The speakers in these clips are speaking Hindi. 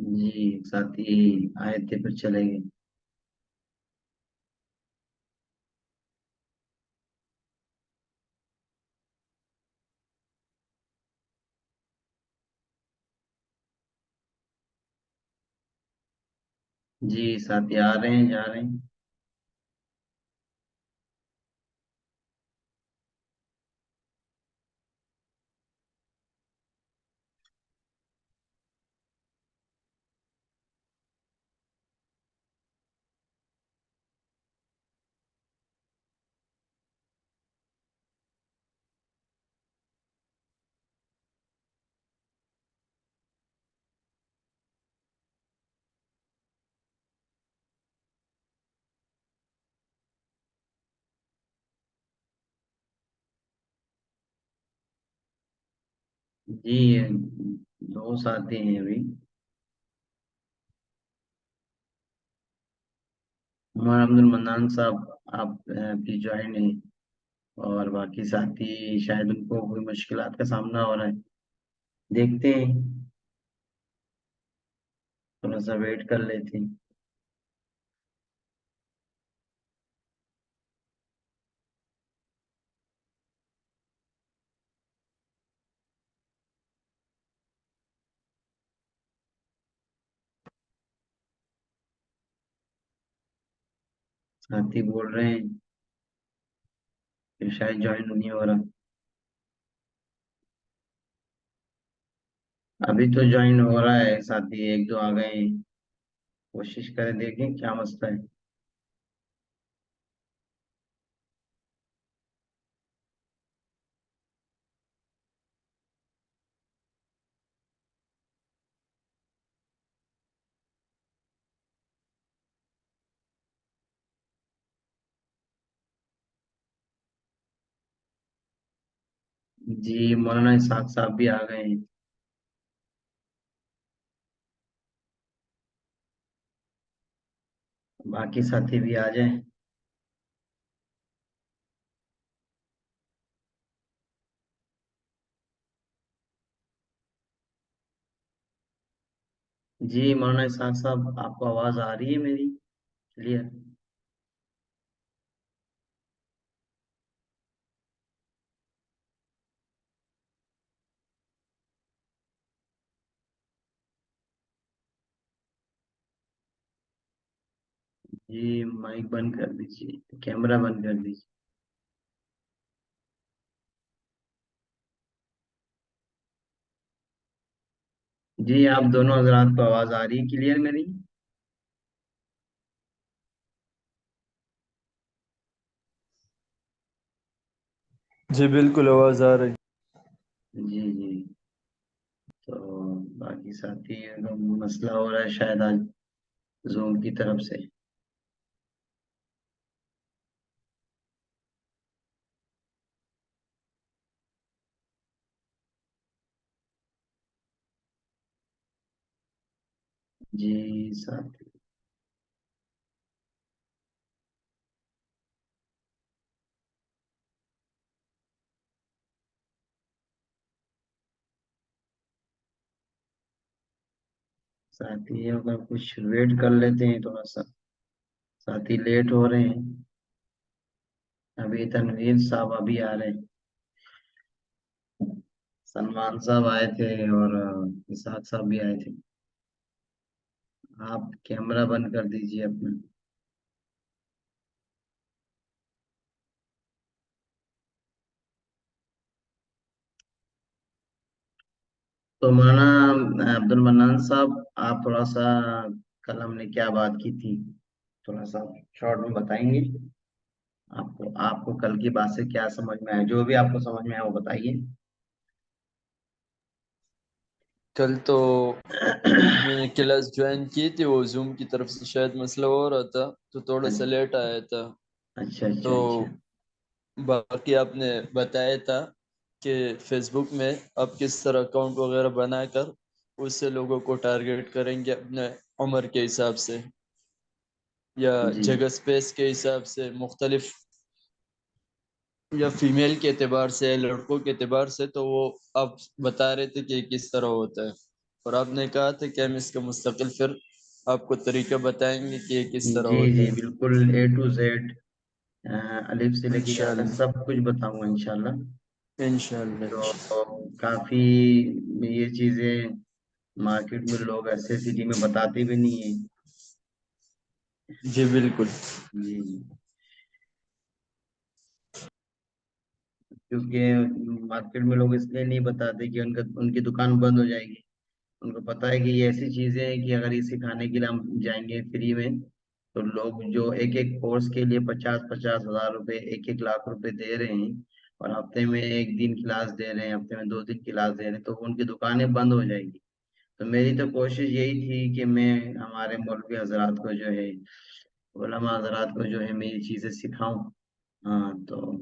जी साथी आए थे फिर चले गए। जी साथी आ रहे हैं जा रहे हैं। जी ये दो साथी हैं अभी। उमर अब्दुल मन्नान साहब आप भी ज्वाइन हैं। और बाकी साथी शायद उनको कोई मुश्किलात का सामना हो रहा है। देखते हैं। थोड़ा सा वेट कर लेते हैं। साथी बोल रहे हैं कि शायद ज्वाइन नहीं हो रहा। अभी तो ज्वाइन हो रहा है साथी, एक दो आ गए हैं। कोशिश करें देखें क्या मसला है। जी मौलाना इसहाक साहब भी आ गए हैं। बाकी साथी भी आ जाएं। जी मौलाना इसहाक साहब आपको आवाज आ रही है मेरी क्लियर? जी माइक बंद कर दीजिए, कैमरा बंद कर दीजिए। जी आप दोनों हजरात को आवाज आ रही है क्लियर मेरी? जी बिल्कुल आवाज़ आ रही। जी जी। तो बाकी साथी का मसला हो रहा है शायद आज जूम की तरफ से। जी साथी। साथी अगर कुछ वेट कर लेते हैं थोड़ा सा। साथी लेट हो रहे हैं। अभी तनवीर साहब अभी आ रहे हैं। सलमान साहब आए थे और इसाक साहब भी आए थे। आप कैमरा बंद कर दीजिए अपना। तो मौलाना अब्दुल मन्नान साहब, आप थोड़ा सा कल हमने क्या बात की थी, थोड़ा सा शॉर्ट में बताएंगे? आपको आपको कल की बात से क्या समझ में आया, जो भी आपको समझ में आया वो बताइए। कल तो मैंने क्लास ज्वाइन की थी, वो जूम की तरफ से शायद मसला हो रहा था, तो थोड़ा सा लेट आया था। अच्छा अच्छा तो अच्छा। बाकी आपने बताया था कि फेसबुक में आप किस तरह अकाउंट वगैरह बनाकर उससे लोगों को टारगेट करेंगे अपने उम्र के हिसाब से या जी जगह स्पेस के हिसाब से मुख्तलिफ, या फीमेल के एतबार से लड़कों के एतबार से, तो वो आप बता रहे थे कि किस तरह होता है। और आपने कहा था कि हम इसका मुस्तकिल फिर आपको तरीका बताएंगे कि ये किस तरह जी होता जी है। बिल्कुल, ए टू जेड, अलिफ से लेके या तक इंशाल्लाह। सब कुछ बताऊंगा इंशाल्लाह। इंशाल्लाह। तो काफी ये चीजें मार्केट में लोग ऐसे सिटी में बताते भी नहीं है। जी बिल्कुल। जी। क्योंकि मार्केट में लोग इसलिए नहीं बताते कि उनका उनकी दुकान बंद हो जाएगी। उनको पता है कि ये ऐसी चीजें हैं कि अगर ये सिखाने के लिए हम जाएंगे फ्री में, तो लोग जो एक एक कोर्स के लिए 50-50 हजार रुपए, 1-1 लाख रुपए दे रहे हैं, और हफ्ते में एक दिन क्लास दे रहे हैं, हफ्ते में 2 दिन क्लास दे रहे हैं, तो उनकी दुकानें बंद हो जाएगी। तो मेरी तो कोशिश यही थी कि मैं हमारे मौलवी हजरात को जो है, उलमा हजरात को जो है, मैं ये चीजें सिखाऊं। हाँ, तो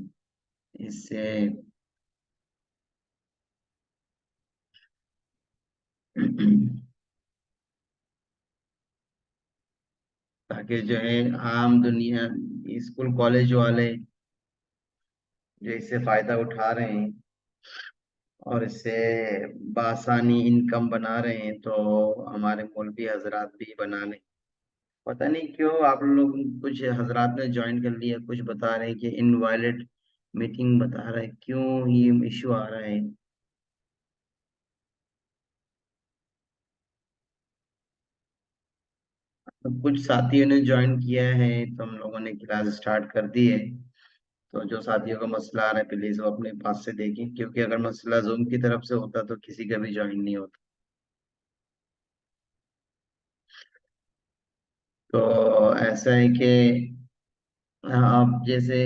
इससे ताकि जो है आम दुनिया, स्कूल कॉलेज वाले जो इससे फायदा उठा रहे हैं और इससे बासानी इनकम बना रहे हैं, तो हमारे मौलवी हजरात भी बना लें। पता नहीं क्यों आप लोग, कुछ हजरात ने ज्वाइन कर लिया, कुछ बता रहे हैं कि इनवायलेट मीटिंग बता रहा है, क्यों ये इशू आ रहा है। तो कुछ साथियों ने ज्वाइन किया है, तो हम लोगों ने क्लास स्टार्ट कर दी है। तो जो साथियों का मसला आ रहा है प्लीज वो अपने पास से देखें, क्योंकि अगर मसला जूम की तरफ से होता तो किसी का भी ज्वाइन नहीं होता। तो ऐसा है कि आप जैसे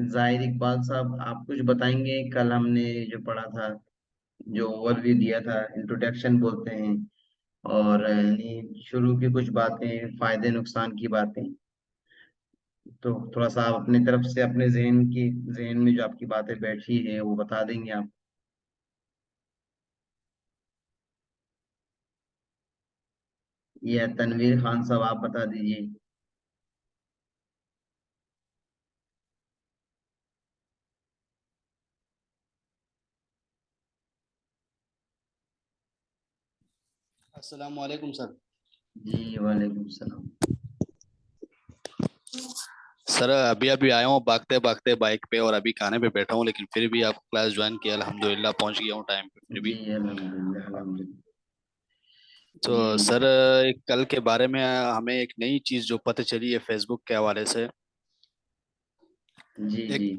जाहिर इकबाल साहब, आप कुछ बताएंगे? कल हमने जो पढ़ा था, जो ओवरव्यू दिया था, इंट्रोडक्शन बोलते हैं, और यानी शुरू की कुछ बातें, फायदे नुकसान की बातें, तो थोड़ा सा आप अपनी तरफ से अपने जहन में जो आपकी बातें बैठी है वो बता देंगे आप? या तनवीर खान साहब आप बता दीजिए। अस्सलाम वालेकुम सर। जी वालेकुम सलाम। सर अभी अभी आया हूँ भागते भागते बाइक पे, और अभी खाने पे बैठा हूँ, लेकिन फिर भी आपको क्लास ज्वाइन किया, अल्हम्दुलिल्लाह पहुंच गया हूँ टाइम पे फिर जी भी। अल्हम्दुलिल्लाह अल्हम्दुलिल्लाह। तो जी सर एक कल के बारे में हमें एक नई चीज़ जो पता चली है फेसबुक के हवाले से। जी एक जी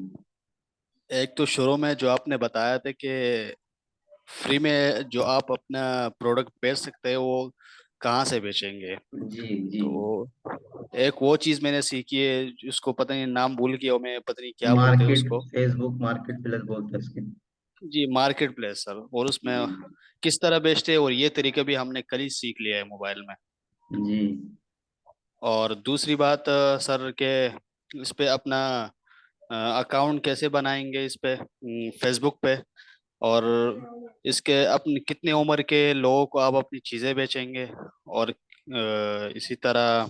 एक तो शुरू में जो आपने बताया था कि फ्री में जो आप अपना प्रोडक्ट बेच सकते हैं, वो कहाँ से बेचेंगे। जी जी। तो एक वो चीज़ मैंने सीखी है, उसको पता नहीं नाम भूल गया हूँ मैं, पता नहीं क्या बोलते हैं मार्केट, उसको। फेसबुक मार्केट प्लेस बोलते हैं उसके। जी मार्केट प्लेस सर, और उसमें जी किस तरह बेचते हैं, और ये तरीका भी हमने कल ही सीख लिया है मोबाइल में। जी और दूसरी बात सर के इस पे अपना अकाउंट कैसे बनाएंगे इस पे, फेसबुक पे। और इसके अपनी कितने उम्र के लोगों को आप अपनी चीज़ें बेचेंगे। और इसी तरह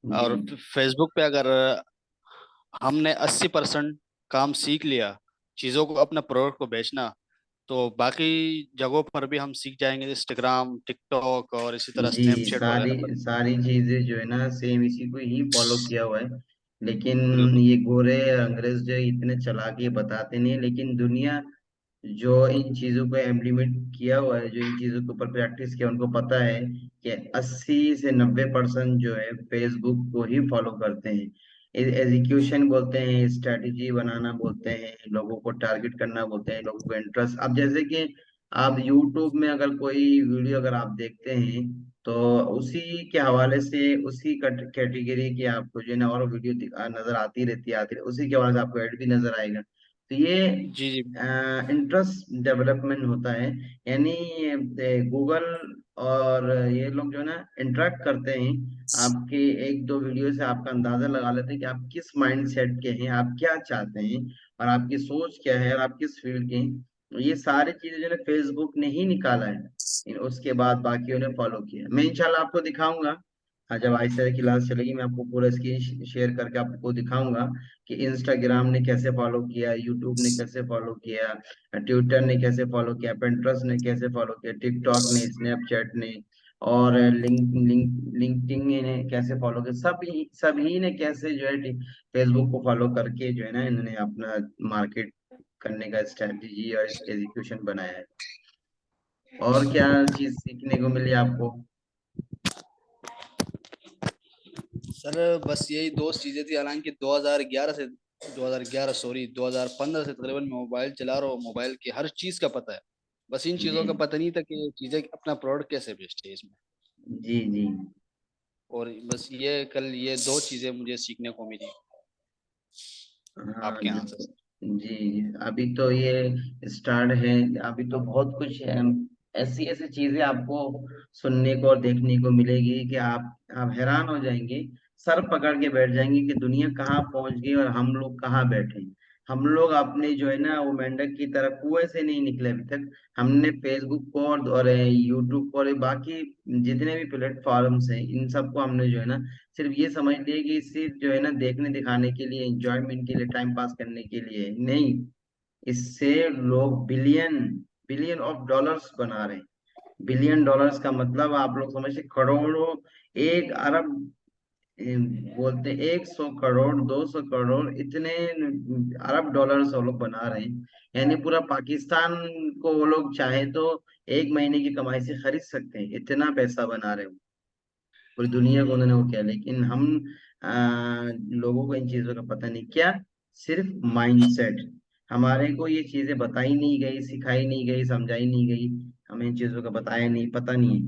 जी और फेसबुक पे अगर हमने 80% काम सीख लिया, चीज़ों को अपना प्रोडक्ट को बेचना, तो बाकी जगहों पर भी हम सीख जाएंगे, इंस्टाग्राम, टिकटॉक और इसी तरह जी। स्नैपचैट सारी वगैरह पर। सारी चीजें जो है ना, सेम इसी को ही फॉलो किया हुआ है। लेकिन बिल्कुल। ये गोरे अंग्रेज जो है, इतने चालाक, ये बताते नहीं, लेकिन दुनिया जो इन चीजों को इम्प्लीमेंट किया हुआ है, जो इन चीजों के ऊपर प्रैक्टिस किया, उनको पता है कि 80 से 90% जो है फेसबुक को ही फॉलो करते हैं। एग्जीक्यूशन बोलते हैं, स्ट्रेटेजी बनाना बोलते हैं, लोगों को टारगेट करना बोलते हैं, लोगों को इंटरेस्ट। अब जैसे कि आप यूट्यूब में अगर कोई वीडियो अगर आप देखते हैं, तो उसी के हवाले से, उसी कैटेगरी की आपको जो है ना और वीडियो नजर आती रहती है, उसी के हवाले से आपको ऐड भी नजर आएगा। तो ये जी जी। इंटरेस्ट डेवलपमेंट होता है। यानी गूगल और ये लोग जो है ना इंटरेक्ट करते हैं, आपके एक दो वीडियो से आपका अंदाजा लगा लेते हैं कि आप किस माइंड सेट के हैं, आप क्या चाहते हैं, और आपकी सोच क्या है, और आप किस फील्ड के हैं। तो ये सारी चीजें जो है फेसबुक ने ही निकाला है। उसके बाद बाकियों ने फॉलो किया। मैं इंशाल्लाह आपको दिखाऊंगा जब आहिस्ता की क्लास चलेगी मैं आपको पूरा स्क्रीन शेयर करके आपको दिखाऊंगा कि इंस्टाग्राम ने कैसे फॉलो किया, यूट्यूब ने कैसे फॉलो किया, ट्विटर ने कैसे फॉलो किया, पिंटरेस्ट ने कैसे फॉलो किया, टिकटॉक ने, स्नैपचैट ने, और लिंक्डइन ने कैसे फॉलो किया, सभी ने कैसे जो है फेसबुक को फॉलो करके जो है ना इन्होंने अपना मार्केट करने का स्ट्रेटजी और एग्जीक्यूशन बनाया है। और क्या चीज सीखने को मिली आपको? सर बस यही दो चीजें थी, हालांकि 2011 सॉरी 2015 से तकरीबन मैं मोबाइल चला रहा हूँ, मोबाइल की हर चीज का पता है। बस इन जी चीजों का पता नहीं था कि ये चीजें अपना प्रोडक्ट कैसे बेचते हैं इसमें। जी जी। और बस ये कल ये दो चीजें मुझे सीखने को मिली हाँ आपके यहाँ से। बिल्कुल। जी जी, अभी तो ये स्टार्ट है, अभी तो बहुत कुछ है। ऐसी ऐसी चीजें आपको सुनने को और देखने को मिलेगी कि आप हैरान हो जाएंगे, सर पकड़ के बैठ जाएंगे कि दुनिया कहाँ पहुंच गई और हम लोग कहाँ बैठे हैं। हम लोग अपने जो है ना वो मेंढक की तरह कुएं से नहीं निकले अभी तक। हमने फेसबुक को और यूट्यूब को और ये बाकी जितने भी प्लेटफॉर्म्स हैं इन सबको हमने जो है ना सिर्फ ये समझ लिए कि सिर्फ जो है ना देखने दिखाने के लिए, एंजॉयमेंट के लिए, टाइम पास करने के लिए नहीं, इससे लोग बिलियन बिलियन ऑफ डॉलर्स बना रहे हैं। बिलियन डॉलर्स का मतलब आप लोग समझते करोड़ों, 1 अरब, बोलते 100 करोड़, 200 करोड़, इतने अरब डॉलर्स वो लोग बना रहे हैं। यानी पूरा पाकिस्तान को वो लोग चाहे तो 1 महीने की कमाई से खरीद सकते हैं, इतना पैसा बना रहे हैं। पूरी दुनिया को उन्होंने वो किया, लेकिन हम लोगों को इन चीजों का पता नहीं क्या, सिर्फ माइंडसेट। हमारे को ये चीजें बताई नहीं गई, सिखाई नहीं गई, समझाई नहीं गई, हमें इन चीजों का बताया नहीं, पता नहीं है।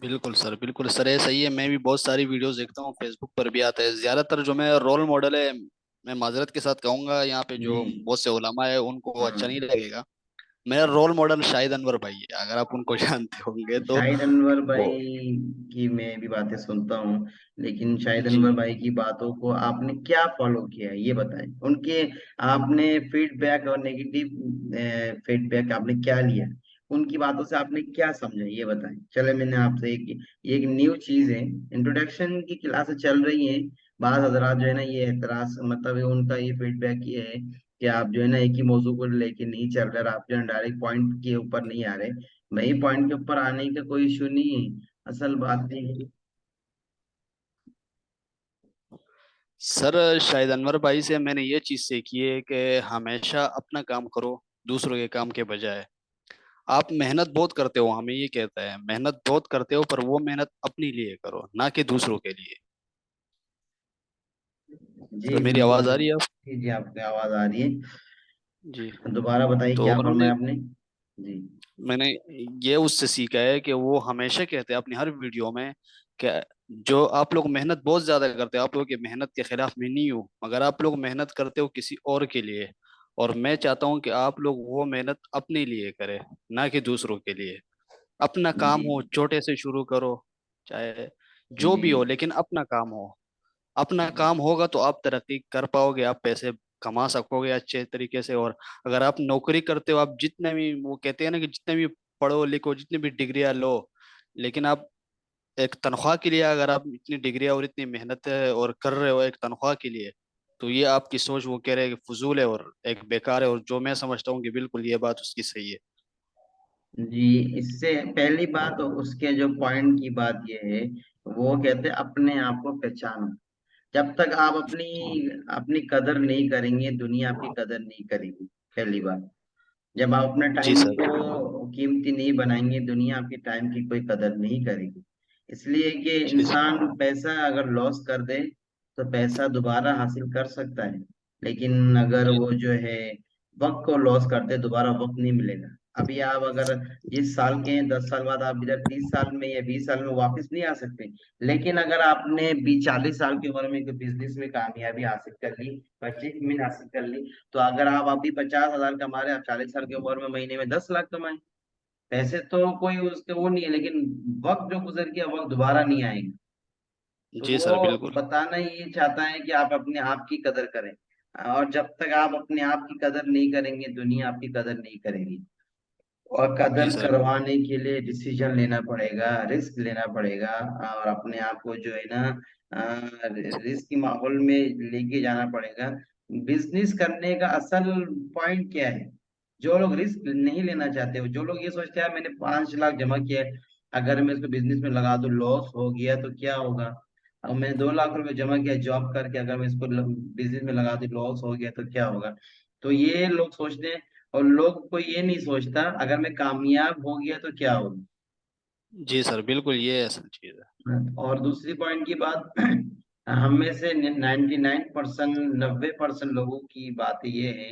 बिल्कुल सर ये सही है। मैं भी बहुत सारी वीडियोस देखता हूँ, फेसबुक पर भी आता है। ज्यादातर जो मैं रोल मॉडल है, मैं माजरत के साथ कहूंगा यहाँ पे जी। जो बहुत से उलमा है उनको अच्छा नहीं हाँ, लगेगा। मेरा रोल मॉडल शाहिद अनवर भाई है, अगर आप उनको जानते होंगे तो। शाहिद अनवर भाई वो की मैं भी बातें सुनता हूँ, लेकिन शाहिद जी अनवर भाई की बातों को आपने क्या फॉलो किया है ये बताएं। उनके आपने फीडबैक और नेगेटिव फीडबैक आपने क्या लिया, उनकी बातों से आपने क्या समझा ये बताएं। चले, मैंने आपसे एक न्यू चीज है, इंट्रोडक्शन की क्लास चल रही है। बाज हजरात जो है ना ये एतराज मतलब उनका ये फीडबैक ये है कि आप जो है ना एक ही मौजू को लेके नहीं चल रहे और आप जो है डायरेक्ट पॉइंट के ऊपर नहीं आ रहे। वही पॉइंट के ऊपर आने का कोई इशू नहीं है, असल बात ये है। सर, शाहिद अनवर भाई से मैंने ये चीज सीखी है कि हमेशा अपना काम करो दूसरों के काम के बजाय। आप मेहनत बहुत करते हो, हमें ये कहता है मेहनत बहुत करते हो, पर वो मेहनत अपने लिए करो ना कि दूसरों के लिए। जी सर मेरी बिल्कुल। आवाज आ रही है आप? जी जी, आपकी आवाज आ रही जी। है, दोबारा बताइए तो क्या उन्होंने फरमाया आपने। जी मैंने ये उससे सीखा है कि वो हमेशा कहते हैं अपनी हर वीडियो में कि जो आप लोग मेहनत बहुत ज्यादा करते हो, आप लोग की मेहनत के खिलाफ मैं नहीं हूँ, मगर आप लोग मेहनत करते हो किसी और के लिए। और मैं चाहता हूँ कि आप लोग वो मेहनत अपने लिए करें, ना कि दूसरों के लिए। अपना काम जी हो, छोटे से शुरू करो, चाहे जो जी भी हो, लेकिन अपना काम हो। अपना काम होगा तो आप तरक्की कर पाओगे, आप पैसे कमा सकोगे अच्छे तरीके से। और अगर आप नौकरी करते हो, आप जितने भी, वो कहते हैं ना कि जितने भी पढ़ो लिखो, जितनी भी डिग्रियां लो, लेकिन आप एक तनख्वाह के लिए, अगर आप इतनी डिग्रियां और इतनी मेहनत और कर रहे हो एक तनख्वाह के लिए, तो ये आपकी सोच वो कह रहे हैं कि फजूल है और एक बेकार है। और जो मैं समझता हूँ कि बिल्कुल ये बात उसकी सही है। जी। इससे पहली बात उसके जो पॉइंट की बात ये है, वो कहते हैं अपने आप को पहचानो। जब तक आप अपनी अपनी कदर नहीं करेंगे दुनिया आपकी कदर नहीं करेगी, पहली बात। जब आप अपने जी टाइम सर। को कीमती नहीं बनाएंगे दुनिया आपकी टाइम की कोई कदर नहीं करेगी। इसलिए कि जी इंसान सर। पैसा अगर लॉस कर दे तो पैसा दोबारा हासिल कर सकता है, लेकिन अगर जी वो जो है वक्त को लॉस कर दे दोबारा वक्त नहीं मिलेगा। अभी आप अगर जिस साल के हैं 10 साल बाद आप इधर 30 साल में या 20 साल में वापस नहीं आ सकते। लेकिन अगर आपने 40 साल की उम्र में कोई बिजनेस में कामयाबी हासिल कर ली, अचीवमेंट हासिल कर ली, तो अगर आप अभी 50,000 कमा रहे हैं, आप 40 साल की उम्र में महीने में 10 लाख कमाए। पैसे तो कोई उसके वो नहीं है, लेकिन वक्त जो गुजर गया वक्त दोबारा नहीं आएगा। तो जी सर वो बिल्कुल। बताना ये चाहता है कि आप अपने आप की कदर करें, और जब तक आप अपने आप की कदर नहीं करेंगे दुनिया आपकी कदर नहीं करेगी। और जी कदर सर। करवाने के लिए डिसीजन लेना पड़ेगा, रिस्क लेना पड़ेगा, और अपने आप को जो है ना रिस्क की माहौल में लेके जाना पड़ेगा। बिजनेस करने का असल पॉइंट क्या है? जो लोग रिस्क नहीं लेना चाहते हो, जो लोग ये सोचते हैं मैंने 5 लाख जमा किया है, अगर मैं इसको बिजनेस में लगा दूं लॉस हो गया तो क्या होगा? अब मैंने 2 लाख रुपए जमा किया जॉब करके, अगर मैं इसको बिजनेस में लगा दूं लॉस हो गया तो क्या होगा? तो ये लोग सोचते हैं। और लोग कोई ये नहीं सोचता अगर मैं कामयाब हो गया तो क्या होगा। जी सर, बिल्कुल ये असल चीज है। और दूसरी पॉइंट की बात हम में से 99%, 90% लोगों की बात ये है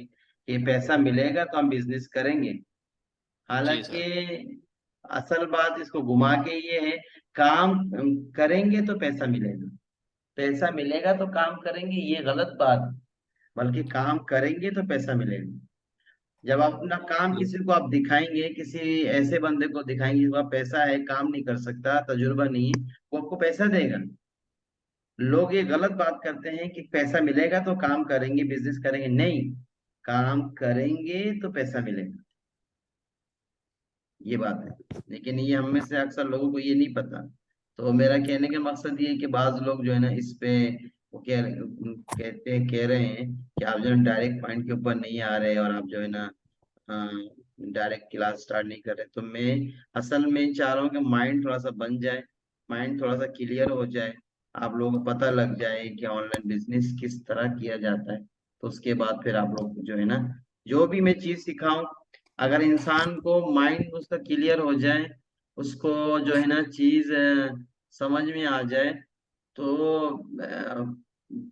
कि पैसा मिलेगा तो हम बिजनेस करेंगे। जी हालांकि सर। असल बात इसको घुमा के ये है, काम करेंगे तो पैसा मिलेगा। पैसा मिलेगा तो काम करेंगे, ये गलत बात है। बल्कि काम करेंगे तो पैसा मिलेगा। जब आप अपना काम जी। किसी को आप दिखाएंगे, किसी ऐसे बंदे को दिखाएंगे जिसके पास पैसा है, काम नहीं कर सकता, तजुर्बा नहीं है, वो आपको पैसा देगा। लोग ये गलत बात करते हैं कि पैसा मिलेगा तो काम करेंगे, बिजनेस करेंगे। नहीं, काम करेंगे तो पैसा मिलेगा, ये बात है। लेकिन ये हम में से अक्सर लोगों को ये नहीं पता। तो मेरा कहने का मकसद ये है कि बाज लोग जो है ना इस पे वो कह रहे हैं कि आप जो है डायरेक्ट पॉइंट के ऊपर नहीं आ रहे, और आप जो है ना डायरेक्ट क्लास स्टार्ट नहीं कर रहे। तो मैं असल में चाह रहा हूँ कि माइंड थोड़ा सा बन जाए, माइंड थोड़ा सा क्लियर हो जाए, आप लोगों को पता लग जाए कि ऑनलाइन बिजनेस किस तरह किया जाता है। तो उसके बाद फिर आप लोग जो है ना जो भी मैं चीज सिखाऊं, अगर इंसान को माइंड उसका क्लियर हो जाए, उसको जो है ना चीज समझ में आ जाए, तो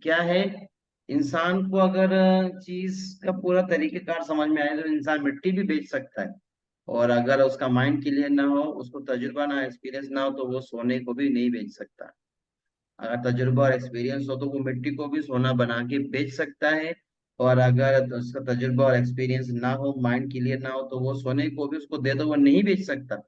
क्या है, इंसान को अगर चीज का पूरा तरीकेकार समझ में आए तो इंसान मिट्टी भी बेच सकता है। और अगर उसका माइंड क्लियर ना हो, उसको तजुर्बा ना एक्सपीरियंस ना हो, तो वो सोने को भी नहीं बेच सकता। अगर तजुर्बा और एक्सपीरियंस हो तो वो मिट्टी को भी सोना बना के बेच सकता है। और अगर उसका तजुर्बा और एक्सपीरियंस ना हो, माइंड क्लियर ना हो, तो वो सोने को भी उसको दे दो वो नहीं बेच सकता।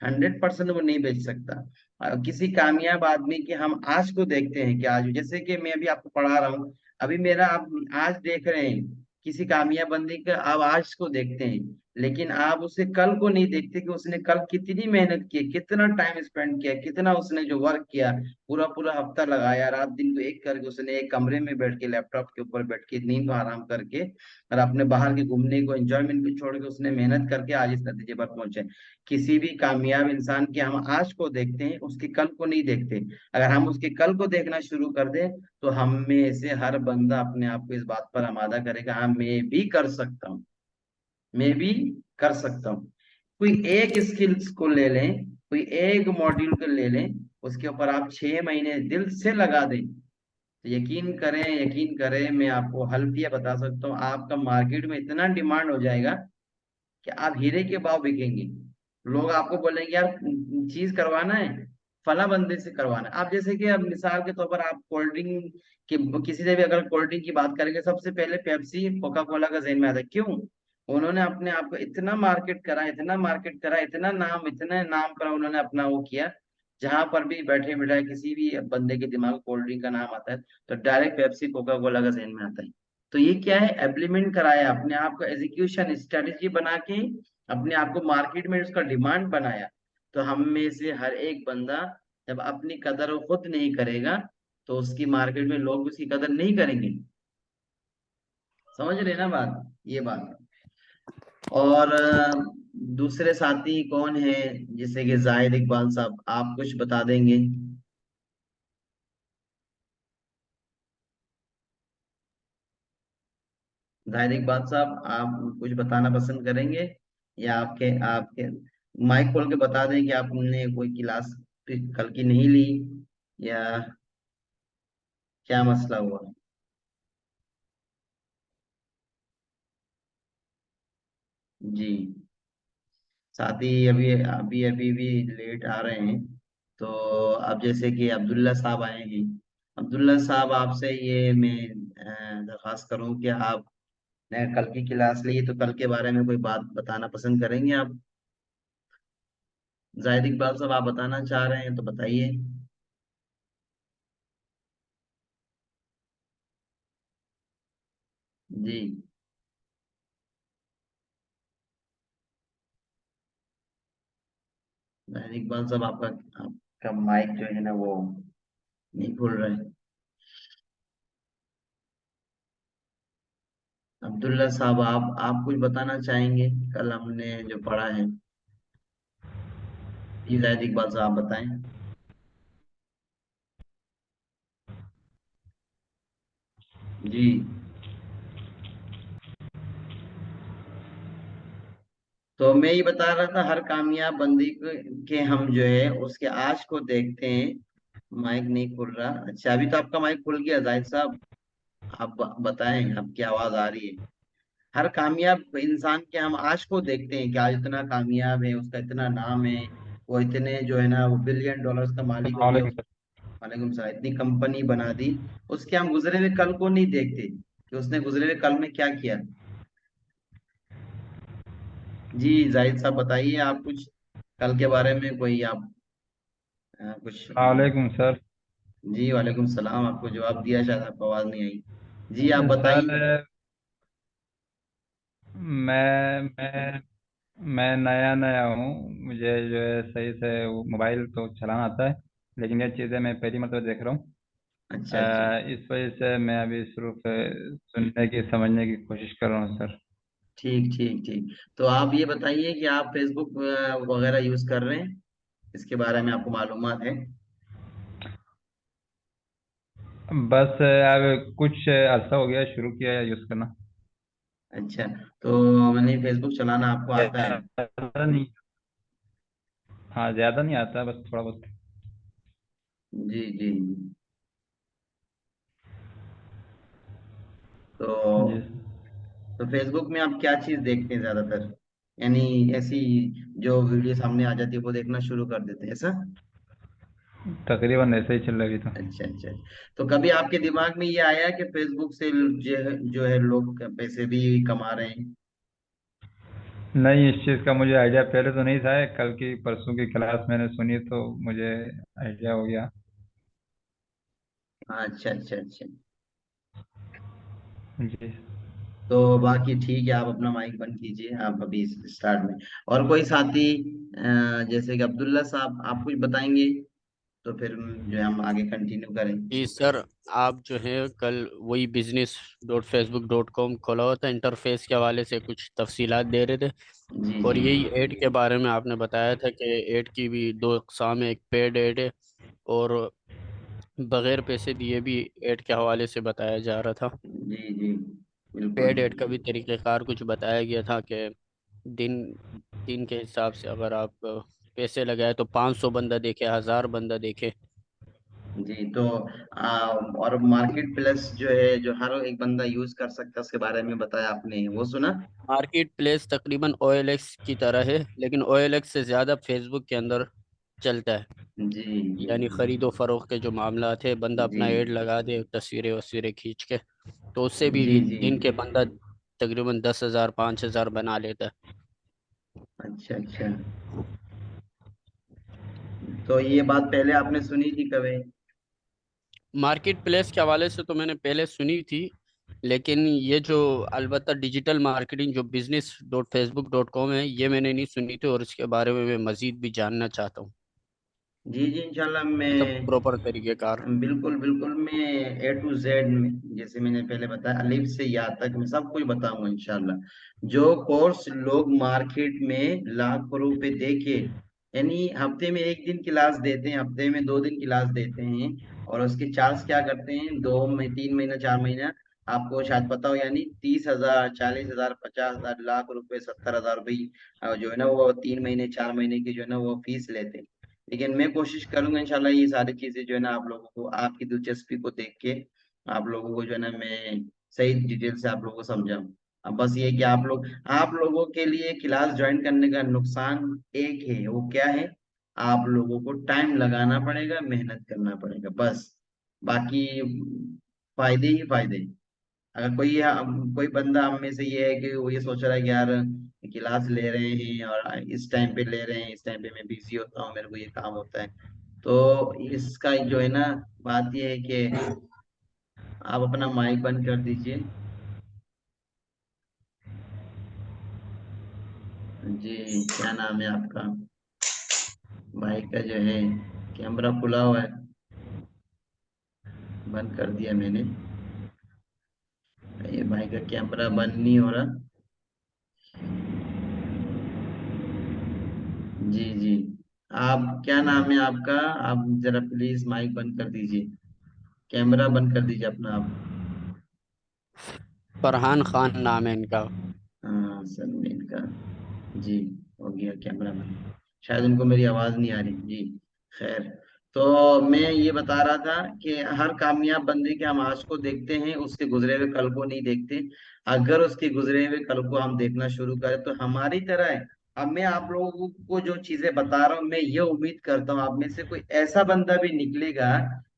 100% वो नहीं बेच सकता। किसी कामयाब आदमी के हम आज को देखते हैं कि आज जैसे कि मैं अभी आपको पढ़ा रहा हूँ, अभी मेरा आप आज देख रहे हैं, किसी कामयाब बंदे का आप आज को देखते हैं, लेकिन आप उसे कल को नहीं देखते कि उसने कल कितनी मेहनत की, कितना टाइम स्पेंड किया, कितना उसने जो वर्क किया, पूरा पूरा हफ्ता लगाया, रात दिन को एक करके उसने एक कमरे में बैठ के लैपटॉप के ऊपर बैठ के नींद को आराम करके और अपने बाहर के घूमने को एंजॉयमेंट को छोड़ के उसने मेहनत करके आज इस नतीजे पर पहुंचे। किसी भी कामयाब इंसान के हम आज को देखते हैं, उसके कल को नहीं देखते। अगर हम उसके कल को देखना शुरू कर दें, तो हम में से हर बंदा अपने आप को इस बात पर आमादा करेगा, हाँ मैं भी कर सकता हूँ, मैं भी कर सकता हूँ। कोई एक स्किल्स को ले लें, कोई एक मॉड्यूल को ले लें, उसके ऊपर आप 6 महीने दिल से लगा दें, तो यकीन करें, यकीन करें, मैं आपको हल्फिया बता सकता हूँ, आपका मार्केट में इतना डिमांड हो जाएगा कि आप हीरे के भाव बिकेंगे। लोग आपको बोलेंगे यार चीज करवाना है, फला बंदे से करवाना है। आप जैसे कि अब मिसाल के तौर पर आप कोल्ड ड्रिंक की, किसी से भी अगर कोल्ड ड्रिंक की बात करेंगे, सबसे पहले पेप्सी कोका कोला का जहन में आता है। क्यों? उन्होंने अपने आप को इतना मार्केट करा, इतना मार्केट करा, इतना नाम, इतने नाम पर उन्होंने अपना वो किया। जहां पर भी बैठे बैठे किसी भी बंदे के दिमाग में कोल्ड ड्रिंक का नाम आता है, तो डायरेक्ट पेप्सी कोका कोला का जहन में आता है। तो ये क्या है, एब्लीमेंट कराया, अपने आप को एग्जीक्यूशन स्ट्रेटेजी बना के अपने आप को मार्केट में उसका डिमांड बनाया। तो हम में से हर एक बंदा जब अपनी कदर वो खुद नहीं करेगा, तो उसकी मार्केट में लोग उसकी कदर नहीं करेंगे। समझ रहे ना बात, ये बात है। और दूसरे साथी कौन है? जैसे कि जाहिद इकबाल साहब, आप कुछ बता देंगे? जाहिद इकबाल साहब, आप कुछ बताना पसंद करेंगे? या आपके आपके माइक खोल के बता दें कि आपने कोई क्लास कल की नहीं ली, या क्या मसला हुआ? जी। साथी अभी अभी अभी भी लेट आ रहे हैं। तो अब जैसे कि अब्दुल्ला साहब आए हैं, अब्दुल्ला साहब आपसे ये मैं दरख्वास्त करूं कि आपने कल की क्लास ली, तो कल के बारे में कोई बात बताना पसंद करेंगे आप? जाहिद इकबाल साहब, आप बताना चाह रहे हैं तो बताइए। जी। इकबाल साहब, आपका माइक जो है ना वो नहीं खुल रहा है। अब्दुल्ला साहब, आप कुछ बताना चाहेंगे कल हमने जो पढ़ा है? जी जाहिद इकबाल साहब, आप बताएं। जी। तो मैं ये बता रहा था, हर कामयाब बंदी के हम जो है उसके आज को देखते हैं। माइक नहीं खुल रहा। अच्छा, अभी तो आपका माइक खुल गया जाहिद साहब। आप बताएं, आपकी आवाज आ रही है। हर कामयाब इंसान के हम आज को देखते हैं कि आज इतना कामयाब है, उसका इतना नाम है, वो इतने जो है ना वो बिलियन डॉलर्स का मालिक हो गया। वालेकुम सर। वालेकुम सलाम। इतनी कंपनी बना दी। उसके हम गुजरे हुए कल को नहीं देखते कि उसने गुजरे हुए कल में क्या किया। जी जाहिद साहब, बताइए आप कुछ कल के बारे में, कोई आप कुछ। वालेकुम सर। जी वालेकुम सलाम। आपको जवाब दिया, शायद आपको आवाज नहीं आई। जी आप सर, बताइए। मैं मैं नया नया हूँ। मुझे जो है सही से वो मोबाइल तो चलाना आता है, लेकिन ये चीज़ें मैं पहली मरतबा देख रहा हूँ। अच्छा अच्छा। इस वजह से मैं अभी शुरू से सुनने की समझने की कोशिश कर रहा हूँ सर। ठीक ठीक ठीक। तो आप ये बताइए कि आप फेसबुक वगैरह यूज कर रहे हैं? इसके बारे में आपको मालूमात है? बस अब कुछ अर्सा हो गया शुरू किया है यूज़ करना। अच्छा। तो मैंने फेसबुक चलाना आपको आता है? ज़्यादा नहीं। हाँ, ज़्यादा नहीं आता, बस थोड़ा बहुत। जी जी। तो जी। तो फेसबुक में आप क्या चीज देखते हैं ज्यादातर? यानी ऐसी जो वीडियो सामने आ जाती है वो देखना शुरू कर देते हैं, ऐसा? तकरीबन ऐसे ही चल रहा है अभी तो। अच्छा अच्छा। तो कभी आपके दिमाग में ये आया कि फेसबुक से जो है लोग पैसे भी कमा रहे हैं? नहीं, इस चीज़ का मुझे आइडिया पहले तो नहीं था। कल की परसों की क्लास मैंने सुनी तो मुझे आइडिया हो गया। अच्छा अच्छा अच्छा। जी। तो बाकी ठीक है, आप अपना माइक बंद कीजिए, आप अभी स्टार्ट में। और कोई साथी जैसे कि अब्दुल्ला साहब, आप कुछ बताएंगे तो फिर जो है हम आगे कंटिन्यू करें। जी सर, आप जो है कल वही business.facebook.com खोला हुआ था, इंटरफेस के हवाले से कुछ तफसीलात दे रहे थे। जी और जी। यही ऐड के बारे में आपने बताया था कि ऐड की भी दो अकसाम है, एक पेड ऐड है और बगैर पैसे दिए भी ऐड के हवाले से बताया जा रहा था। जी जी। बिल्कुल। पेड ऐड का भी तरीक़ेकार कुछ बताया गया था कि दिन दिन के हिसाब से अगर आप पैसे लगाए तो 500 बंदा देखे, 1000 बंदा देखे। जी। तो और मार्केट प्लेस जो है, जो हर एक बंदा यूज कर सकता है, उसके बारे में बताया आपने, वो सुना? मार्केट प्लेस तकरीबन OLX की तरह है, लेकिन OLX से ज़्यादा फेसबुक के अंदर चलता है। जी जी। यानी ख़रीदो फरोख्त के जो मामला थे, बंदा जी अपना ऐड लगा दे तस्वीरें वस्वीरें खींच के, तो उससे भी जी जी। दिन के बंदा तकरीबन 10,000 5,000 बना लेता है। अच्छा अच्छा। तो ये बात पहले आपने सुनी थी कभी? मार्केट प्लेस के हवाले से तो मैंने पहले सुनी थी, लेकिन ये जो अलबत्ता डिजिटल मार्केटिंग जो business.facebook.com है, ये मैंने नहीं सुनी थी और इसके बारे में मैं मज़ीद भी जानना चाहता हूँ, जी जी, इंशाल्लाह मतलब मैं प्रॉपर तरीक़ेकार। बिल्कुल बिल्कुल, मैं A to Z में, जैसे मैंने पहले बताया, अलिफ से या तक मैं सब कुछ बताऊंगा इंशाल्लाह। जो कोर्स लोग मार्केट में लाखों रुपए देके, यानी हफ्ते में एक दिन क्लास देते हैं, हफ्ते में 2 दिन क्लास देते हैं, और उसके चार्ज क्या करते हैं, 2 में 3 महीना 4 महीना, आपको शायद पता हो, यानी 30,000 40,000 50,000 लाख रुपए 70,000 रुपये जो है ना वो 3 महीने 4 महीने की जो है ना वो फीस लेते हैं। लेकिन मैं कोशिश करूंगा इंशाल्लाह ये सारी चीजें जो है ना आप लोगों को, आपकी दिलचस्पी को देख के आप लोगों को जो है ना मैं सही डिटेल से आप लोगों को समझाऊं। अब बस ये कि आप लोगों के लिए क्लास ज्वाइन करने का नुकसान एक है, वो क्या है? आप लोगों को टाइम लगाना पड़ेगा, मेहनत करना पड़ेगा, बस। बाकी फायदे ही फायदे हैं। अगर कोई बंदा हम में से ये है कि वो ये सोच रहा है कि यार क्लास ले रहे हैं और इस टाइम पे ले रहे हैं, इस टाइम पे मैं बिजी होता हूँ, मेरे को ये काम होता है, तो इसका जो है ना बात ये है कि आप अपना माइक बंद कर दीजिए। जी, क्या नाम है आपका? भाई का जो है कैमरा खुला हुआ है, बंद कर दिया मैंने। ये भाई का कैमरा बंद नहीं हो रहा। जी जी। आप क्या नाम है आपका? आप जरा प्लीज माइक बंद कर दीजिए, कैमरा बंद कर दीजिए अपना आप। फरहान खान नाम है इनका। हाँ सलमीन का। जी, हो गया कैमरा बंद। शायद उनको मेरी आवाज नहीं आ रही जी। खैर, तो मैं ये बता रहा था कि हर कामयाब बंदे के हम आज को देखते हैं, उसके गुजरे हुए कल को नहीं देखते। अगर उसके गुजरे हुए कल को हम देखना शुरू करें तो हमारी तरह है। अब मैं आप लोगों को जो चीजें बता रहा हूँ, मैं ये उम्मीद करता हूँ आप में से कोई ऐसा बंदा भी निकलेगा,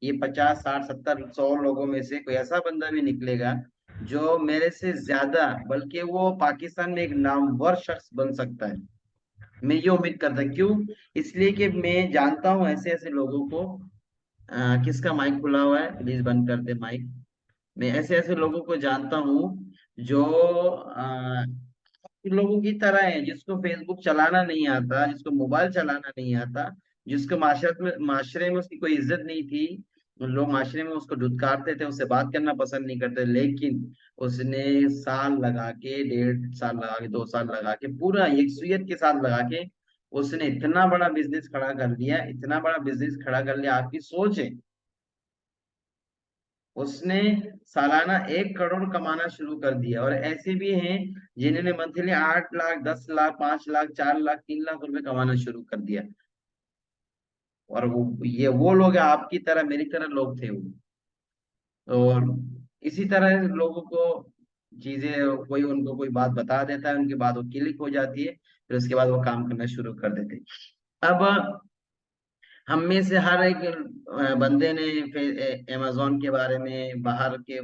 ये 50 60 70 100 लोगों में से कोई ऐसा बंदा भी निकलेगा जो मेरे से ज्यादा, बल्कि वो पाकिस्तान में एक नामवर शख्स बन सकता है। मैं ये उम्मीद करता हूँ। क्यों? इसलिए कि मैं जानता हूँ ऐसे ऐसे लोगों को। किसका माइक खुला हुआ है? प्लीज बंद कर दे माइक। मैं ऐसे ऐसे लोगों को जानता हूँ जो लोगों की तरह है, जिसको फेसबुक चलाना नहीं आता, जिसको मोबाइल चलाना नहीं आता, जिसको माशरे में उसकी कोई इज्जत नहीं थी। लोग माशरे में उसको धुतकारते थे, उससे बात करना पसंद नहीं करते, लेकिन उसने साल लगा के, 1.5 साल लगा के, 2 साल लगा के, पूरा यकसुयत के साथ लगा के उसने इतना बड़ा बिजनेस खड़ा कर लिया, इतना बड़ा बिजनेस खड़ा कर लिया। आपकी सोच है, उसने सालाना 1 करोड़ कमाना शुरू कर दिया। और ऐसे भी हैं जिन्होंने मंथली 8 लाख, 10 लाख, 5 लाख, 4 लाख, 3 लाख रुपए कमाना शुरू कर दिया। और वो लोग हैं, आपकी तरह मेरी तरह लोग थे वो। और इसी तरह लोगों को चीजें, कोई उनको कोई बात बता देता है, उनकी बात वो क्लिक हो जाती है, फिर उसके बाद वो काम करना शुरू कर देते हैं। अब हम में से हर एक बंदे ने अमेजोन के बारे में, बाहर के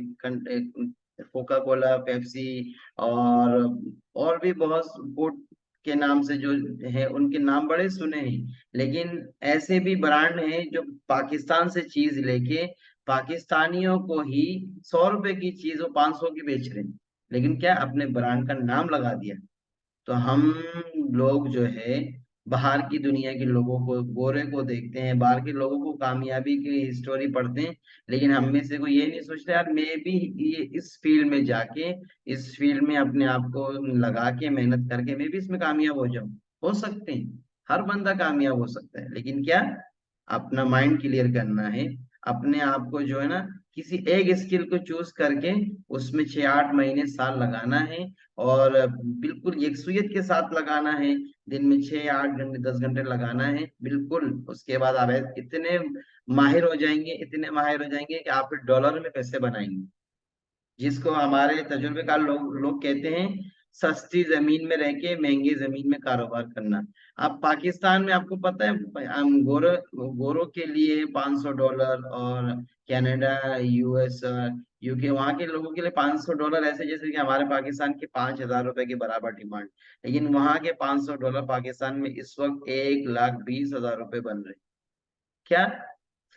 कोका कोला, पेप्सी और भी बहुत फूड के नाम से जो है, उनके नाम बड़े सुने हैं। लेकिन ऐसे भी ब्रांड हैं जो पाकिस्तान से चीज लेके पाकिस्तानियों को ही 100 रुपए की चीज वो 500 की बेच रहे हैं, लेकिन क्या अपने ब्रांड का नाम लगा दिया। तो हम लोग जो है बाहर की दुनिया के लोगों को, गोरे को देखते हैं, बाहर के लोगों को कामयाबी की स्टोरी पढ़ते हैं, लेकिन हम में से कोई ये नहीं सोचता यार मैं भी ये इस फील्ड में जाके, इस फील्ड में अपने आप को लगा के, मेहनत करके मैं भी इसमें कामयाब हो जाऊं। हो सकते हैं, हर बंदा कामयाब हो सकता है, लेकिन क्या, अपना माइंड क्लियर करना है। अपने आप को जो है ना, किसी एक स्किल को चूज करके उसमें 6 8 महीने साल लगाना है, और बिल्कुल यकसुयत के साथ लगाना है। दिन में 6 8 घंटे, 10 घंटे लगाना है बिल्कुल। उसके बाद आप इतने माहिर हो जाएंगे, इतने माहिर हो जाएंगे कि आप फिर डॉलर में पैसे बनाएंगे, जिसको हमारे तजुर्बेकार लोग कहते हैं सस्ती जमीन में रह के महंगी जमीन में कारोबार करना। अब पाकिस्तान में आपको पता है, हम गोरों के लिए $500, और कनाडा, यूएस, यूके, वहां के लोगों के लिए $500 ऐसे जैसे कि हमारे पाकिस्तान के 5,000 रुपए के बराबर डिमांड। लेकिन वहां के $500 पाकिस्तान में इस वक्त 1,20,000 रुपए बन रहे हैं। क्या?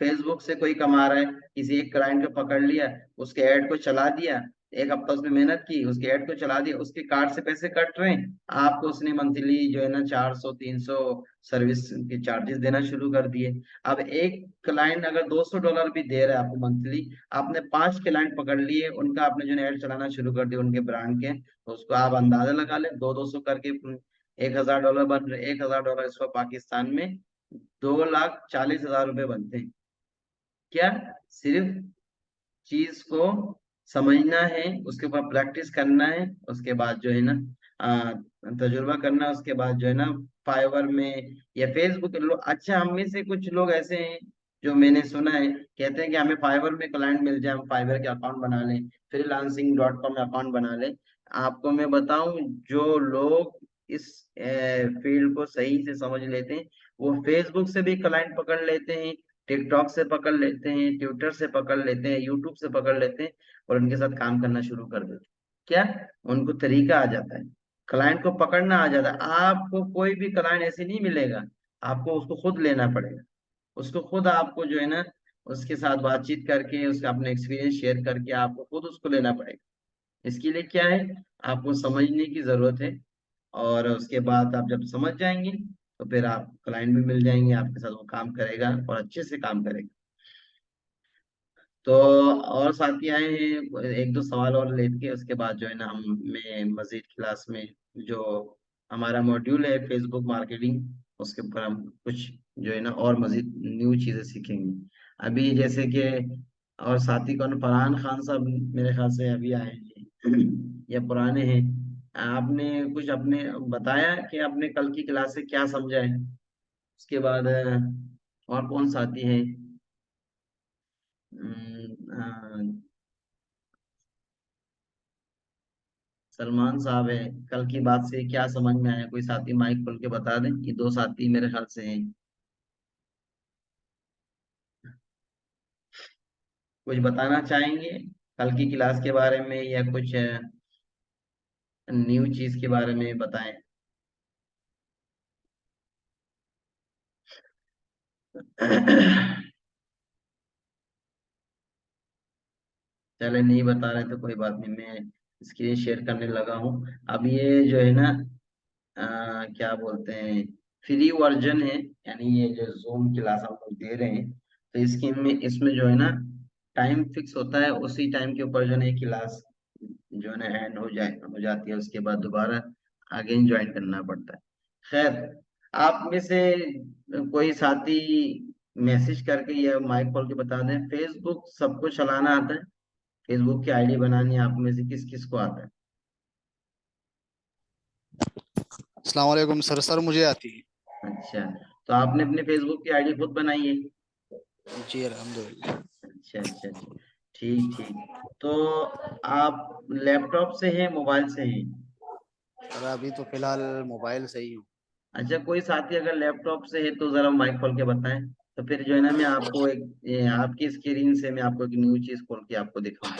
फेसबुक से कोई कमा रहा है, किसी एक क्लाइंट को पकड़ लिया, उसके ऐड को चला दिया, 1 हफ्ता उसमें मेहनत की, उसके ऐड को चला दिया, उसके कार्ड से पैसे कट रहे हैं, आपको उसने मंथली जो है ना 400 300 सर्विस के चार्जेस देना शुरू कर दिए। अब एक क्लाइंट अगर $200 भी दे रहा है आपको मंथली, आपने 5 क्लाइंट पकड़ लिए, उनका आपने जो ऐड चलाना शुरू कर दिया उनके ब्रांड के, तो उसको आप अंदाजा लगा ले, 200 करके $1,000 बन रहे। $1,000 इस वक्त पाकिस्तान में 2,40,000 रुपए बनते हैं। क्या? सिर्फ चीज को समझना है, उसके ऊपर प्रैक्टिस करना है, उसके बाद जो है ना आ, तजुर्बा करना है, उसके बाद जो है ना फाइवर में या फेसबुक अच्छा, हम में से कुछ लोग ऐसे हैं जो मैंने सुना है, कहते हैं कि हमें फाइवर में क्लाइंट मिल जाए, हम फाइवर के अकाउंट बना लें, freelancing.com में अकाउंट बना लें। आपको मैं बताऊं, जो लोग इस फील्ड को सही से समझ लेते हैं, वो फेसबुक से भी क्लाइंट पकड़ लेते हैं, टिकटॉक से पकड़ लेते हैं, ट्विटर से पकड़ लेते हैं, यूट्यूब से पकड़ लेते हैं, और उनके साथ काम करना शुरू कर देते हैं। क्या? उनको तरीका आ जाता है, क्लाइंट को पकड़ना आ जाता है। आपको कोई भी क्लाइंट ऐसे नहीं मिलेगा, आपको उसको खुद लेना पड़ेगा। उसको खुद आपको जो है ना, उसके साथ बातचीत करके, उसका अपना एक्सपीरियंस शेयर करके आपको खुद उसको लेना पड़ेगा। इसके लिए क्या है, आपको समझने की जरूरत है। और उसके बाद आप जब समझ जाएंगे, तो फिर आप क्लाइंट भी मिल जाएंगे, आपके साथ वो काम करेगा और अच्छे से काम करेगा। तो और साथी आए हैं, एक दो सवाल और लेके उसके बाद जो है ना हम मैं मजीद क्लास में जो हमारा मॉड्यूल है फेसबुक मार्केटिंग, उसके ऊपर हम कुछ जो है ना और मजीद न्यू चीजें सीखेंगे। अभी जैसे कि और साथी कौन, फरहान खान साहब मेरे ख्याल से अभी आए हैं या पुराने हैं। आपने कुछ अपने बताया कि आपने कल की क्लास से क्या समझा है। उसके बाद और कौन साथी हैं। सलमान साहब है, कल की बात से क्या समझ में आया, कोई साथी माइक खोल के बता दें, ये दो साथी मेरे ख्याल से हैं। कुछ बताना चाहेंगे कल की क्लास के बारे में या कुछ न्यू चीज के बारे में बताएं। चले नहीं बता रहे तो कोई बात नहीं, मैं स्क्रीन शेयर करने लगा हूँ। अब ये जो है ना क्या बोलते हैं, फ्री वर्जन है, यानी ये जो जूम क्लास हम लोग दे रहे हैं, तो इसकी में इसमें जो है ना टाइम फिक्स होता है, उसी टाइम के ऊपर जो है ना क्लास जो है ना एंड हो जाती है, उसके बाद दोबारा अगेन ज्वाइन करना पड़ता है। खैर, आप में से कोई साथी मैसेज करके या माइक खोल के बता दें, फेसबुक सबको चलाना आता है, फेसबुक की आईडी बनानी आप में से किस किस को आता है। अस्सलाम वालेकुम सर। सर मुझे आती है। अच्छा, तो आपने अपने फेसबुक की आईडी खुद बनाई है। जी अल्हम्दुलिल्लाह। अच्छा अच्छा अच्छा, ठीक ठीक। तो आप लैपटॉप से हैं मोबाइल से हैं। सर अभी तो फिलहाल मोबाइल से ही हूँ। अच्छा, कोई साथी अगर लैपटॉप से है तो जरा माइक खोल के बताएं, तो फिर जो है ना मैं आपको एक आपकी स्क्रीन से मैं आपको एक न्यू चीज खोल के आपको दिखाऊं।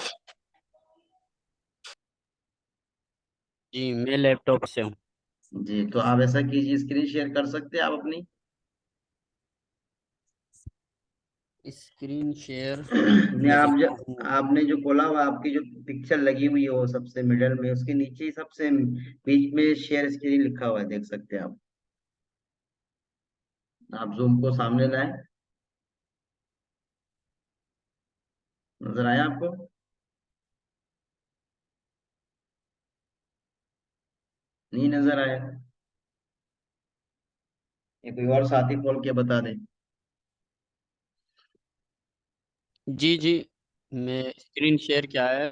जी मैं लैपटॉप से हूँ। जी, तो आप ऐसा कीजिए, स्क्रीन शेयर कर सकते हैं आप अपनी। स्क्रीन शेयर नहीं, मैं आप करता जब हूँ। आपने जो खोला हुआ, आपकी जो पिक्चर लगी हुई है वो सबसे मिडल में, उसके नीचे ही सबसे बीच में शेयर स्क्रीन लिखा हुआ है, देख सकते हैं आप जूम को सामने लाएं। नजर आया आपको। नहीं नजर आया। ये कोई और साथी खोल के बता दे। जी जी मैं स्क्रीन शेयर क्या है,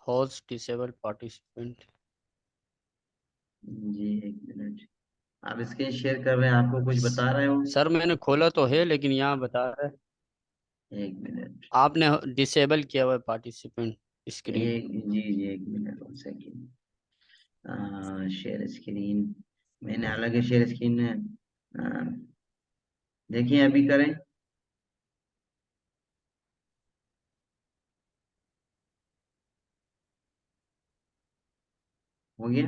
होस्ट डिसेबल पार्टिसिपेंट। जी एक मिनट, आप स्क्रीन शेयर कर रहे हैं, आपको कुछ बता रहे हो। सर मैंने खोला तो है लेकिन यहाँ बता रहा है एक मिनट। आपने डिसेबल किया हुआ है पार्टिसिपेंट स्क्रीन। एक जी जी एक मिनट, 1 सेकेंड। शेयर स्क्रीन, मैंने हालांकि शेयर स्क्रीन देखिए अभी करें। हो गया।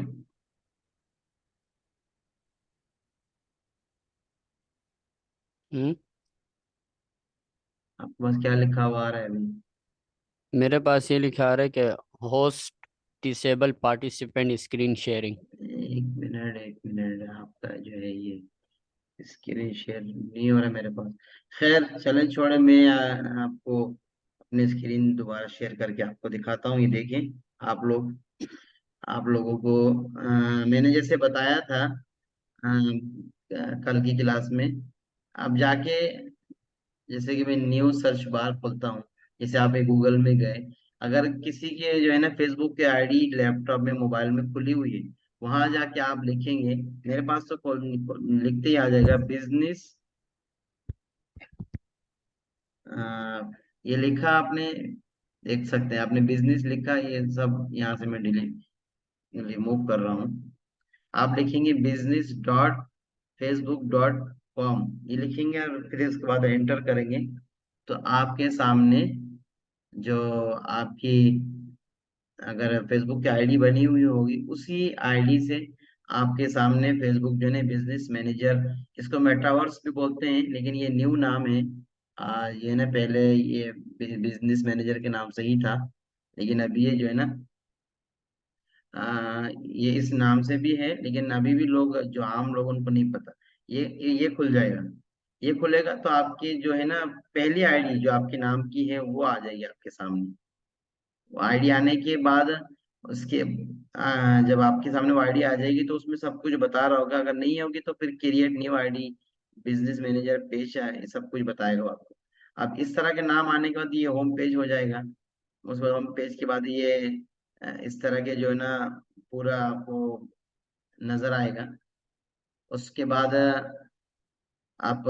हम्म। आपके पास क्या लिखा हुआ आ रहा है अभी। मेरे पास ये लिखा आ रहा है कि host disable participant screen sharing. एक मिनट, आपका जो है ये स्क्रीन शेयर नहीं हो रहा मेरे पास। खैर चलें छोड़े, मैं आपको अपनी स्क्रीन दोबारा शेयर करके आपको दिखाता हूँ, ये देखें आप लोग। आप लोगों को मैंने जैसे बताया था कल की क्लास में, आप जाके जैसे कि मैं न्यू सर्च बार खोलता हूँ, जैसे आप एक गूगल में गए, अगर किसी के जो है ना फेसबुक के आईडी लैपटॉप में मोबाइल में खुली हुई है, वहां जाके आप लिखेंगे, मेरे पास तो लिखते ही आ जाएगा बिजनेस। ये लिखा आपने, देख सकते हैं आपने बिजनेस लिखा, ये सब यहाँ से मैं डिलीट रिमूव कर रहा हूँ। आप लिखेंगे business.facebook.com, ये लिखेंगे और फिर इसके बाद एंटर करेंगे, तो आपके सामने जो आपकी अगर फेसबुक की आईडी बनी हुई होगी, उसी आईडी से आपके सामने फेसबुक जो है बिजनेस मैनेजर, इसको मेटावर्स भी बोलते हैं लेकिन ये न्यू नाम है। ये ना पहले ये बिजनेस मैनेजर के नाम से ही था, लेकिन अभी ये जो है ना ये इस नाम से भी है, लेकिन अभी भी लोग, जो आम लोग, उनको नहीं पता। ये खुल जाएगा। ये खुलेगा तो आपकी जो है ना पहली आईडी जो आपके नाम की है वो आ जाएगी आपके सामने। वो आईडी आने के बाद उसके जब आपके सामने वो आईडी आ जाएगी तो उसमें सब कुछ बता रहा होगा। अगर नहीं होगी तो फिर create new ID, business manager page है, सब कुछ बताएगा वो आपको। अब इस तरह के नाम आने के बाद ये होम पेज हो जाएगा। उस बाद होम पेज के बाद ये इस तरह के जो है ना पूरा आपको नजर आएगा। उसके बाद आप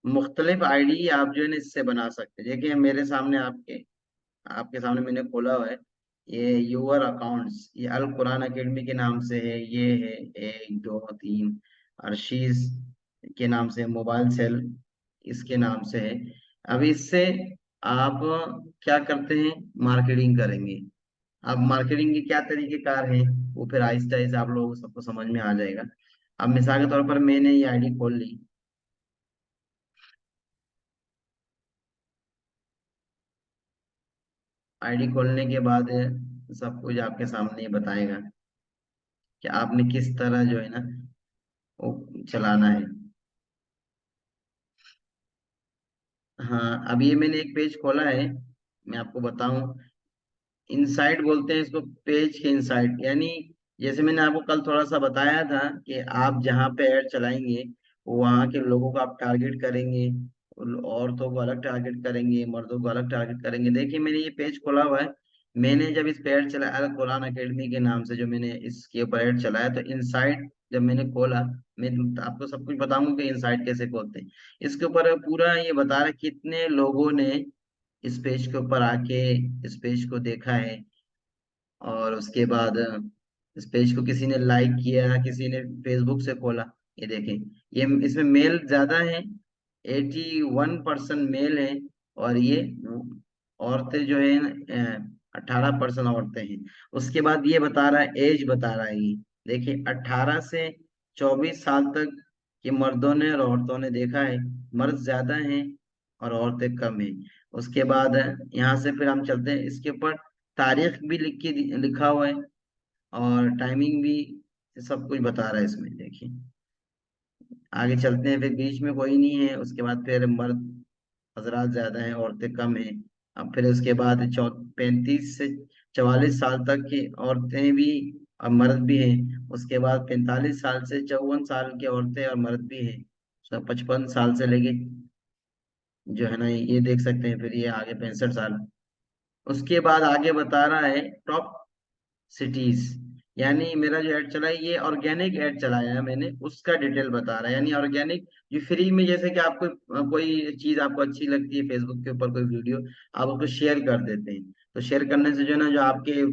मुख्तलिफ आईडी आप जो है ना इससे बना सकते हैं। देखिए मेरे सामने आपके आपके सामने मैंने खोला हुआ है। ये यूअर अकाउंट्स, ये अल कुरान एकेडमी के नाम से है। ये है 1 2 3। अर्शीज के नाम से, मोबाइल सेल इसके नाम से है। अब इससे आप क्या करते हैं, मार्केटिंग करेंगे। अब मार्केटिंग के क्या तरीके कार हैं वो फिर आहिस्ता आहिस्ता आप लोगों को सबको समझ में आ जाएगा। अब मिसाल के तौर पर मैंने ये आईडी खोल ली। आईडी खोलने के बाद सब कुछ आपके सामने ही बताएगा कि आपने किस तरह जो है ना वो चलाना है। हाँ, अब ये मैंने एक पेज खोला है, मैं आपको बताऊं। इनसाइट बोलते हैं इसको, पेज के इनसाइट। यानी जैसे मैंने आपको कल थोड़ा सा बताया था कि आप जहाँ पे ऐड चलाएंगे वहाँ के लोगों को आप टारगेट करेंगे। औरतों को अलग टारगेट करेंगे, मर्दों को अलग टारगेट करेंगे। देखिए मैंने ये पेज खोला हुआ है। मैंने जब इस पे ऐड चलाया अल कुरान एकेडमी के नाम से, जो मैंने इसके ऊपर ऐड चलाया, तो इनसाइट जब मैंने खोला, मैं आपको सब कुछ बताऊंगा कि इनसाइट कैसे खोलते हैं। इसके ऊपर पूरा ये बता रहा है कितने लोगों ने इस पेज के ऊपर आके इस पेज को देखा है। और उसके बाद इस पेज को किसी ने लाइक किया, किसी ने फेसबुक से खोला। ये देखें, ये इसमें मेल ज्यादा है, 81% मेल है। और ये औरतें जो है 18% औरतें हैं। उसके बाद ये बता रहा है, एज बता रहा है ये। देखिए 18 से 24 साल तक के मर्दों ने और औरतों ने देखा है। मर्द ज्यादा हैं और औरतें कम हैं। उसके बाद यहाँ से फिर हम चलते हैं इसके ऊपर। तारीख भी लिखा हुआ है और टाइमिंग भी, सब कुछ बता रहा है इसमें। देखिए आगे चलते हैं, फिर बीच में कोई नहीं है। उसके बाद फिर मर्द हजरात ज्यादा हैं, औरतें कम हैं। अब फिर उसके बाद 35 से 44 साल तक की औरतें भी और मर्द भी हैं। उसके बाद 45 साल से 54 साल की औरतें और मर्द भी हैं। 55 साल से लेके जो है ना ये देख सकते हैं। फिर ये आगे 65 साल। उसके बाद आगे बता रहा है टॉप सिटीज। यानी मेरा जो ऐड चला है ये ऑर्गेनिक ऐड चलाया है मैंने, उसका डिटेल बता रहा है। यानी ऑर्गेनिक जो फ्री में, जैसे कि आपको कोई चीज आपको अच्छी लगती है फेसबुक के ऊपर, कोई वीडियो आप उसको शेयर कर देते हैं। तो शेयर करने से जो है ना जो आपके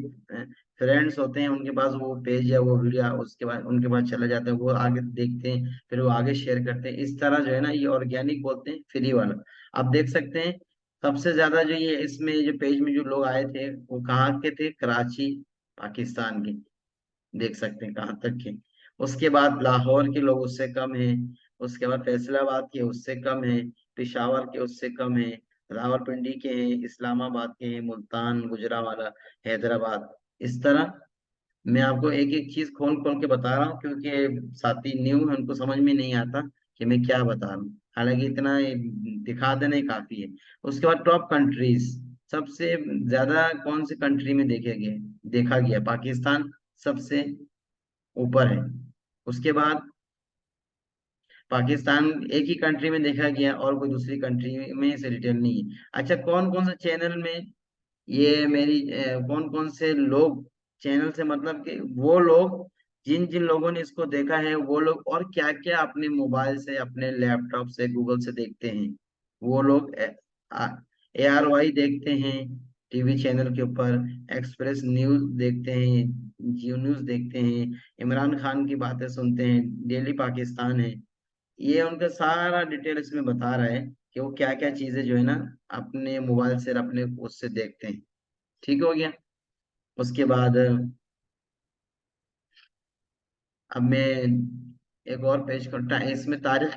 फ्रेंड्स होते हैं उनके पास वो पेज या वो वीडियो उसके बाद उनके पास चला जाता है, वो आगे देखते हैं, फिर वो आगे शेयर करते हैं। इस तरह जो है ना ये ऑर्गेनिक बोलते हैं, फ्री वाला। आप देख सकते हैं सबसे ज्यादा जो ये इसमें जो पेज में जो लोग आए थे वो कहाँ के थे, कराची पाकिस्तान के। देख सकते हैं कहाँ तक के। उसके बाद लाहौर के लोग उससे कम हैं। उसके बाद फैसलाबाद के उससे कम है, पिशावर के उससे कम है, रावलपिंडी के हैं, इस्लामाबाद के हैं, मुल्तान, गुजरावाला, हैदराबाद। इस तरह मैं आपको एक एक चीज खोल खोल के बता रहा हूँ, क्योंकि साथी न्यू है, उनको समझ में नहीं आता कि मैं क्या बता रहा हूँ। हालांकि इतना ये दिखा देना ही काफी है। उसके बाद टॉप कंट्रीज, सबसे ज्यादा कौन सी कंट्री में देखा गया, पाकिस्तान सबसे ऊपर है। उसके बाद पाकिस्तान एक ही कंट्री में देखा गया और कोई दूसरी कंट्री में इसे रिटेल नहीं है। अच्छा, कौन कौन से चैनल में ये मेरी कौन कौन से लोग, चैनल से मतलब कि वो लोग जिन जिन लोगों ने इसको देखा है, वो लोग और क्या क्या अपने मोबाइल से, अपने लैपटॉप से, गूगल से देखते हैं। वो लोग ARY देखते हैं टीवी चैनल के ऊपर, एक्सप्रेस न्यूज देखते हैं, जियो न्यूज देखते हैं, इमरान खान की बातें सुनते हैं, डेली पाकिस्तान है। ये उनका सारा डिटेल इसमें बता रहा है कि वो क्या क्या चीजें जो है ना अपने मोबाइल से, अपने उससे देखते हैं। ठीक हो गया। उसके बाद अब मैं एक और पेज करता, इसमें तारीख भी